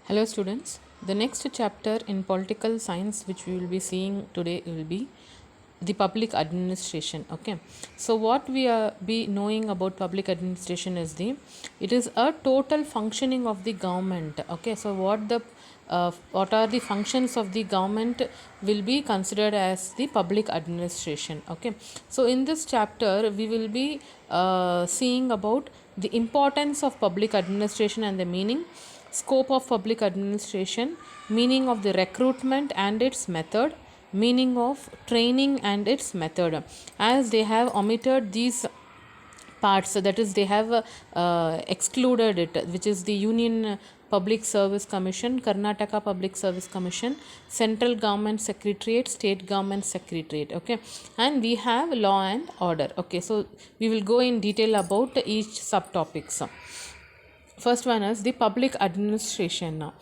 Hello students, the next chapter in political science which we will be seeing today will be the public administration. Okay, so what we are be knowing about public administration is it is a total functioning of the government. Okay, so what are the functions of the government will be considered as the public administration. Okay, so in this chapter we will be seeing about the importance of public administration and the meaning, scope of public administration, meaning of the recruitment and its method, meaning of training and its method. As they have omitted these parts, so that is they have excluded it, which is the Union Public Service Commission, Karnataka Public Service Commission, Central Government Secretariat, State Government Secretariat. Okay, and we have law and order. Okay, so we will go in detail about each subtopics. First one is the public administration. Now,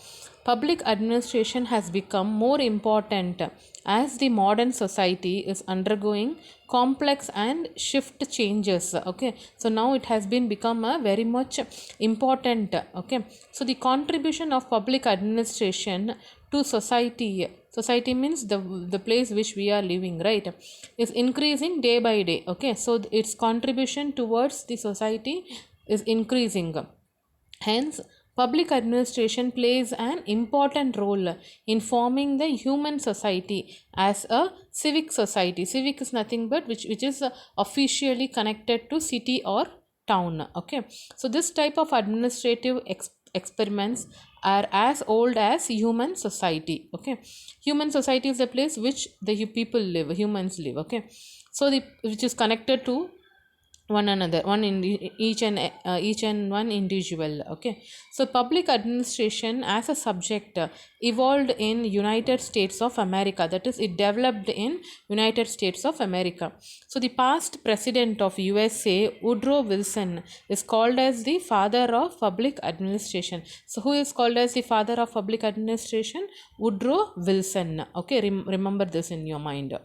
public administration has become more important as the modern society is undergoing complex and shift changes. Okay, so now it has been become a very much important. Okay, so the contribution of public administration to society means the place which we are living, right, is increasing day by day. Okay, so its contribution towards the society is increasing. Hence, public administration plays an important role in forming the human society as a civic society. Civic is nothing but which is officially connected to city or town. Okay, so this type of administrative experiments are as old as human society. Okay, human society is the place which the people live, humans live. Okay, so the which is connected to one another, one in each and one individual. Okay, so public administration as a subject evolved in United States of America, that is it developed in United States of America. So the past president of USA, Woodrow Wilson, is called as the father of public administration. So who is called as the father of public administration? Woodrow Wilson. Okay, remember this in your mind.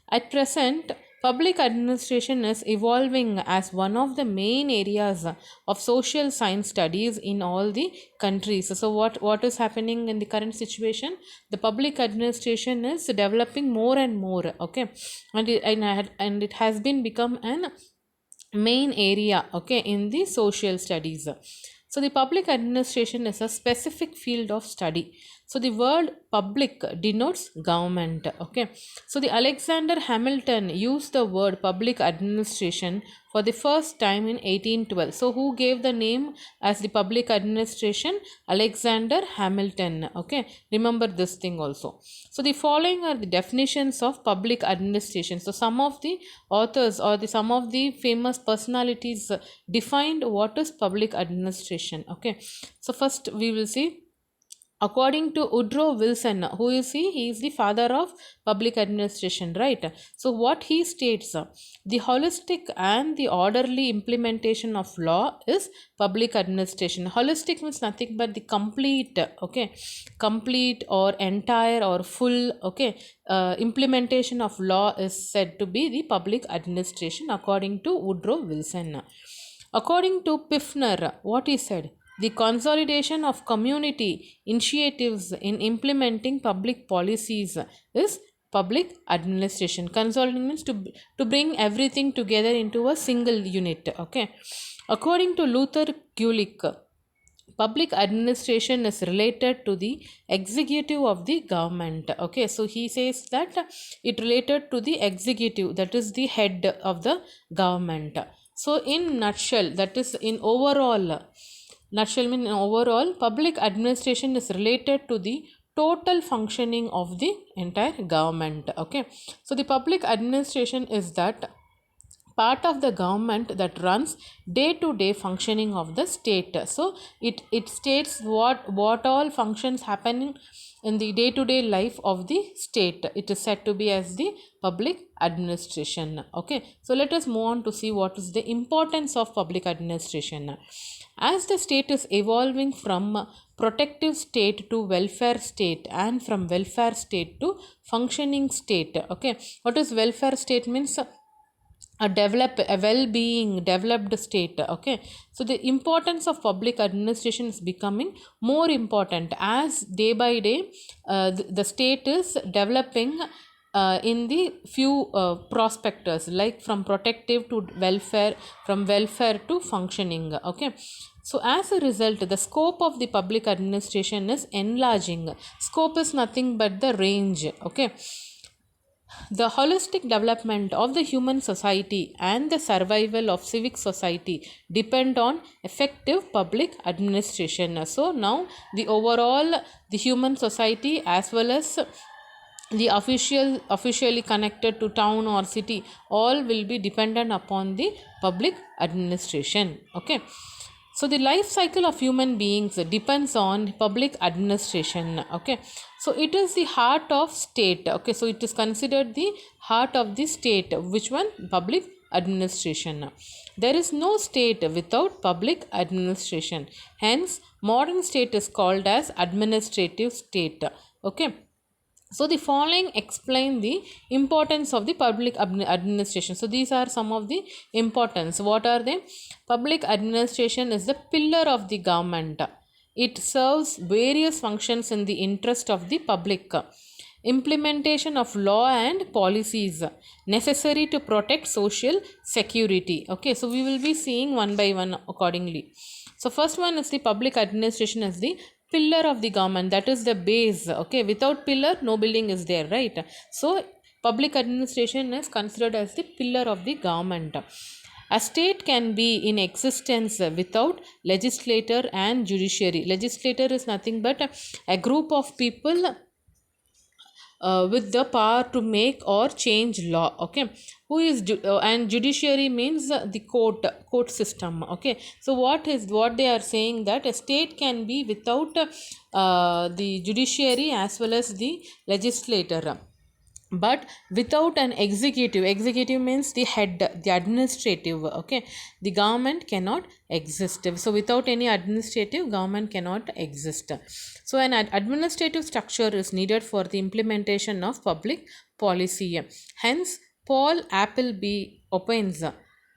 At present, public administration is evolving as one of the main areas of social science studies in all the countries. So, what is happening in the current situation? The public administration is developing more and more. Okay, and it has been become an main area, okay, in the social studies. So the public administration is a specific field of study. So the word public denotes government. Okay, so the Alexander Hamilton used the word public administration for the first time in 1812. So who gave the name as the public administration? Alexander Hamilton. Okay, remember this thing also. So the following are the definitions of public administration. So some of the authors or some of the famous personalities defined what is public administration. Okay, so first we will see, according to Woodrow Wilson, who is he? He is the father of public administration, right? So what he states, the holistic and the orderly implementation of law is public administration. Holistic means nothing but the complete, okay, complete or entire or full, okay, implementation of law is said to be the public administration according to Woodrow Wilson. According to Pfiffner, what he said, the consolidation of community initiatives in implementing public policies is public administration. Consolidation means to bring everything together into a single unit. Okay. According to Luther Gulick, public administration is related to the executive of the government. Okay, so he says that it related to the executive, that is the head of the government. So in nutshell, that is in overall, nutshell mean in overall, public administration is related to the total functioning of the entire government. Okay, so the public administration is that part of the government that runs day to day functioning of the state. So it states what all functions happening in the day to day life of the state. It is said to be as the public administration. Okay, so let us move on to see what is the importance of public administration. As the state is evolving from protective state to welfare state and from welfare state to functioning state. Okay, what is welfare state means? a well-being developed state. Okay, so the importance of public administration is becoming more important as day by day the state is developing in the few prospectors, like from protective to welfare, from welfare to functioning. Okay, so as a result the scope of the public administration is enlarging. Scope is nothing but the range. Okay, the holistic development of the human society and the survival of civic society depend on effective public administration. So now the overall the human society as well as the officially connected to town or city all will be dependent upon the public administration. Okay, so the life cycle of human beings depends on public administration. Okay, so it is the heart of state. Okay, so it is considered the heart of the state. Which one? Public administration. There is no state without public administration, hence modern state is called as administrative state. Okay, so the following explain the importance of the public administration. So these are some of the importance. What are they? Public administration is the pillar of the government. It serves various functions in the interest of the public. Implementation of law and policies necessary to protect social security. Okay, so we will be seeing one by one accordingly. So first one is the public administration is the pillar of the government, that is the base. Okay, without pillar no building is there, right? So public administration is considered as the pillar of the government. A state can be in existence without legislator and judiciary. Legislator is nothing but a group of people with the power to make or change law. Okay, who is and judiciary means the court system. Okay, so what they are saying, that a state can be without the judiciary as well as the legislator, but without an executive means the head, the administrative. Okay, the government cannot exist. So without any administrative, government cannot exist. So an administrative structure is needed for the implementation of public policy. Hence Paul Appleby opines,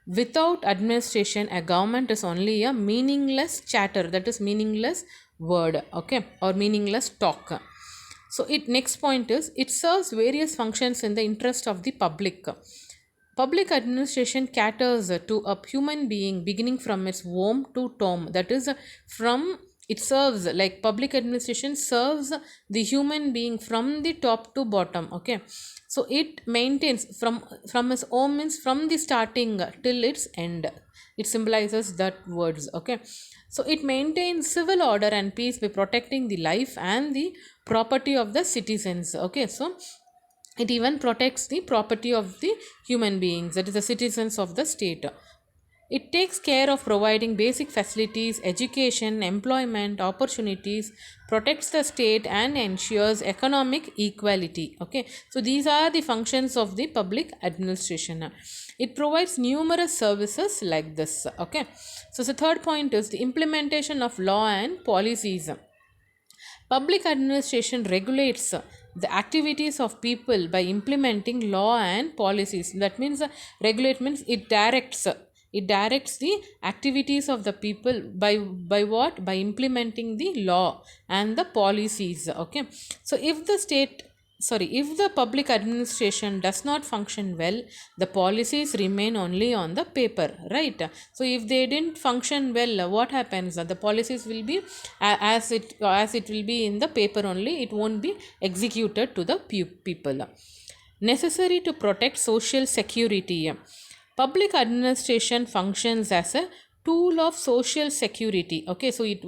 without administration a government is only a meaningless chatter, that is meaningless word. Okay, or meaningless talk. So it next point is, it serves various functions in the interest of the public. Public administration caters to a human being beginning from its womb to tomb, that is from it serves, like public administration serves the human being from the top to bottom. Okay, so it maintains from its home means from the starting till its end, it symbolizes that words. Okay, so it maintains civil order and peace by protecting the life and the property of the citizens. Okay, so it even protects the property of the human beings, that is the citizens of the state. It takes care of providing basic facilities, education, employment, opportunities, protects the state and ensures economic equality. Okay, so these are the functions of the public administration. It provides numerous services like this. Okay, so the third point is the implementation of law and policies. Public administration regulates the activities of people by implementing law and policies. That means regulate means it directs the activities of the people by what? By implementing the law and the policies. Okay, so if the public administration does not function well, the policies remain only on the paper, right? So if they didn't function well, what happens? The policies will be as it will be in the paper only, it won't be executed to the people. Necessary to protect social security. Public administration functions as a tool of social security. Okay, so it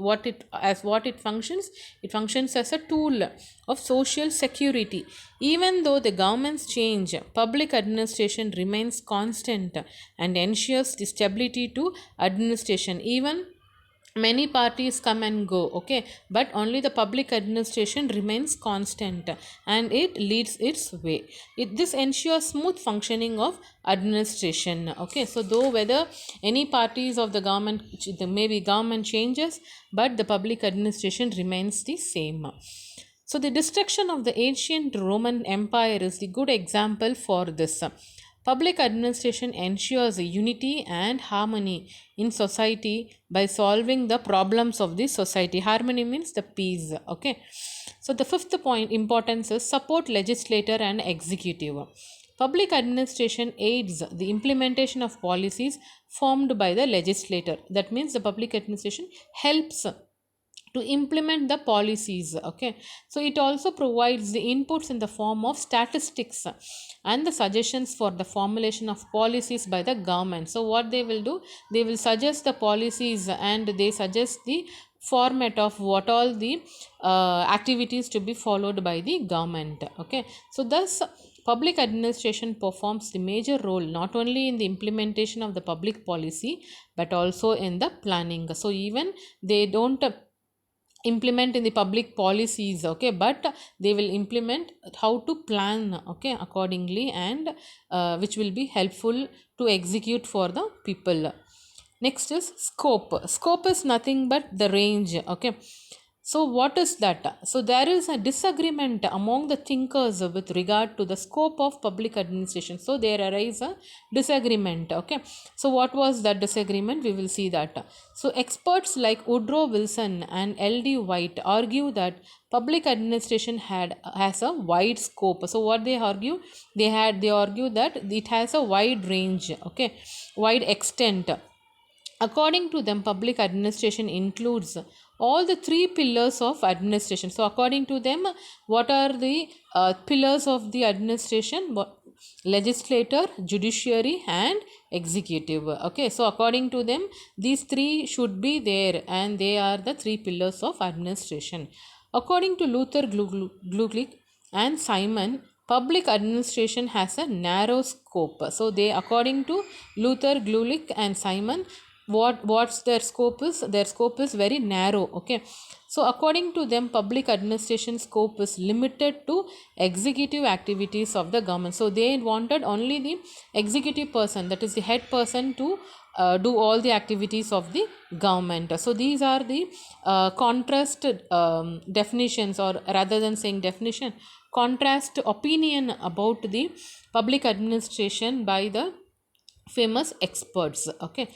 functions, it functions as a tool of social security. Even though the governments change, public administration remains constant and ensures the stability to administration. Even many parties come and go, okay, but only the public administration remains constant and it leads its way. This ensures smooth functioning of administration. Okay, so though whether any parties of the government, maybe government changes, but the public administration remains the same. So the destruction of the ancient Roman Empire is the good example for this. Public administration ensures unity and harmony in society by solving the problems of the society. Harmony means the peace. Okay. So the fifth point importance is support legislator and executive. Public administration aids the implementation of policies formed by the legislator. That means the public administration helps to implement the policies. Okay, so it also provides the inputs in the form of statistics and the suggestions for the formulation of policies by the government. So what they will do, they will suggest the policies and they suggest the format of what all the activities to be followed by the government. Okay, so thus public administration performs the major role not only in the implementation of the public policy but also in the planning. So even they don't implement in the public policies, okay, but they will implement how to plan, okay, accordingly, and which will be helpful to execute for the people. Next is scope. Scope is nothing but the range. Okay, so what is that? So there is a disagreement among the thinkers with regard to the scope of public administration. So there arise a disagreement. Okay, so what was that disagreement? We will see that. So experts like Woodrow Wilson and L.D. White argue that public administration has a wide scope. So what they argue? They argue that it has a wide range. Okay, wide extent. According to them, public administration includes all the three pillars of administration. So according to them, what are the pillars of the administration? Legislator, judiciary, and executive. Okay, so according to them, these three should be there, and they are the three pillars of administration. According to Luther Gluglich and Simon, public administration has a narrow scope. So they, according to Luther Gluglich and Simon, what's their scope is? Their scope is very narrow. Okay, so according to them, public administration scope is limited to executive activities of the government. So they wanted only the executive person, that is the head person, to do all the activities of the government. So these are the contrast definitions, or rather than saying definition, contrast opinion about the public administration by the famous experts. Okay,